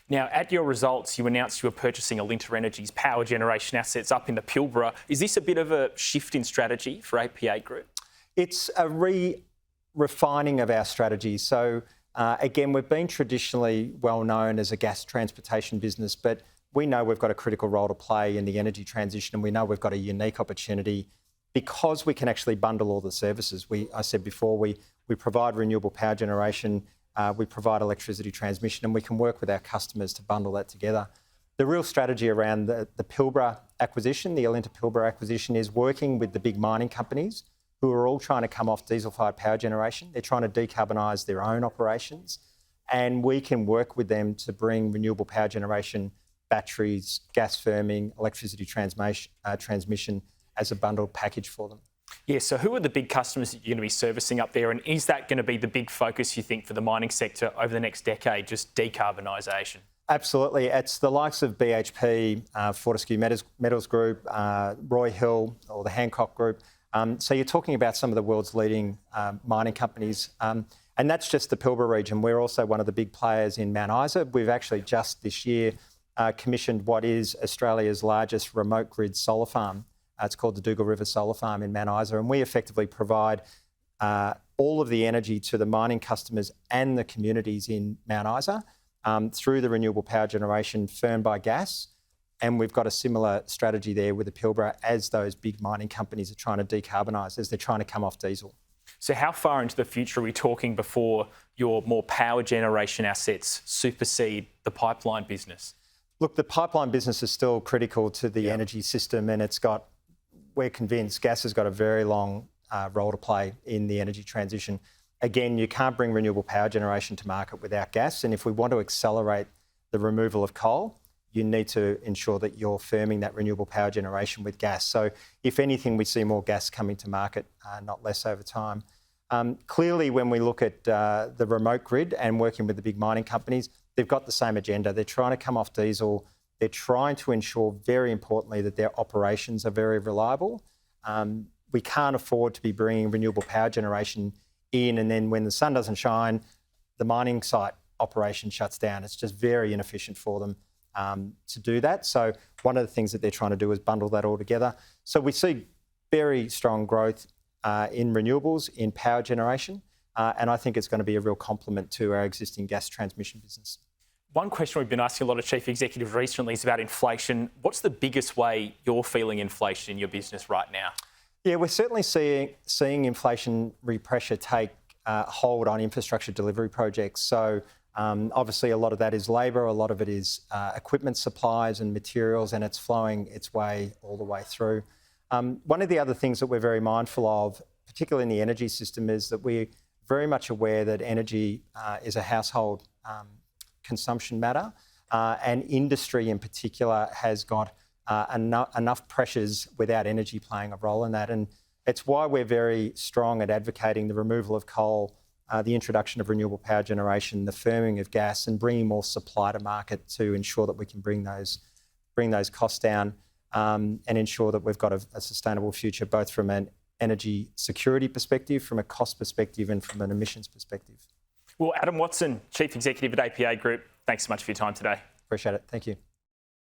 Now, at your results, you announced you were purchasing Alinta Energy's power generation assets up in the Pilbara. Is this a bit of a shift in strategy for APA Group? It's a refining of our strategy. So again, we've been traditionally well known as a gas transportation business, but we know we've got a critical role to play in the energy transition, and we know we've got a unique opportunity because we can actually bundle all the services. I said before, we provide renewable power generation, we provide electricity transmission, and we can work with our customers to bundle that together. The real strategy around the Pilbara acquisition, the Alinta Pilbara acquisition, is working with the big mining companies who are all trying to come off diesel-fired power generation. They're trying to decarbonise their own operations, and we can work with them to bring renewable power generation, batteries, gas firming, electricity transmission as a bundled package for them. Yeah, so who are the big customers that you're going to be servicing up there, and is that going to be the big focus, you think, for the mining sector over the next decade, just decarbonisation? Absolutely. It's the likes of BHP, Fortescue Metals Group, Roy Hill, or the Hancock Group. So you're talking about some of the world's leading mining companies. And that's just the Pilbara region. We're also one of the big players in Mount Isa. We've actually just this year commissioned what is Australia's largest remote grid solar farm. It's called the Dougal River Solar Farm in Mount Isa, and we effectively provide all of the energy to the mining customers and the communities in Mount Isa through the renewable power generation firmed by gas. And we've got a similar strategy there with the Pilbara as those big mining companies are trying to decarbonise, as they're trying to come off diesel. So how far into the future are we talking before your more power generation assets supersede the pipeline business? Look, the pipeline business is still critical to the energy system, and we're convinced gas has got a very long role to play in the energy transition. Again, you can't bring renewable power generation to market without gas, and if we want to accelerate the removal of coal, you need to ensure that you're firming that renewable power generation with gas. So if anything, we see more gas coming to market, not less over time. Clearly, when we look at the remote grid and working with the big mining companies, they've got the same agenda. They're trying to come off diesel. They're trying to ensure, very importantly, that their operations are very reliable. We can't afford to be bringing renewable power generation in, and then when the sun doesn't shine, the mining site operation shuts down. It's just very inefficient for them to do that. So one of the things that they're trying to do is bundle that all together. So we see very strong growth in renewables, in power generation, and I think it's going to be a real complement to our existing gas transmission business. One question we've been asking a lot of chief executives recently is about inflation. What's the biggest way you're feeling inflation in your business right now? Yeah, we're certainly seeing inflationary pressure take hold on infrastructure delivery projects. So obviously a lot of that is labour, a lot of it is equipment supplies and materials, and it's flowing its way all the way through. One of the other things that we're very mindful of, particularly in the energy system, is that we're very much aware that energy is a household consumption matter, and industry in particular has got enough pressures without energy playing a role in that. And it's why we're very strong at advocating the removal of coal, the introduction of renewable power generation, the firming of gas, and bringing more supply to market to ensure that we can bring those costs down and ensure that we've got a sustainable future, both from an energy security perspective, from a cost perspective, and from an emissions perspective. Well, Adam Watson, Chief Executive at APA Group, thanks so much for your time today. Appreciate it. Thank you.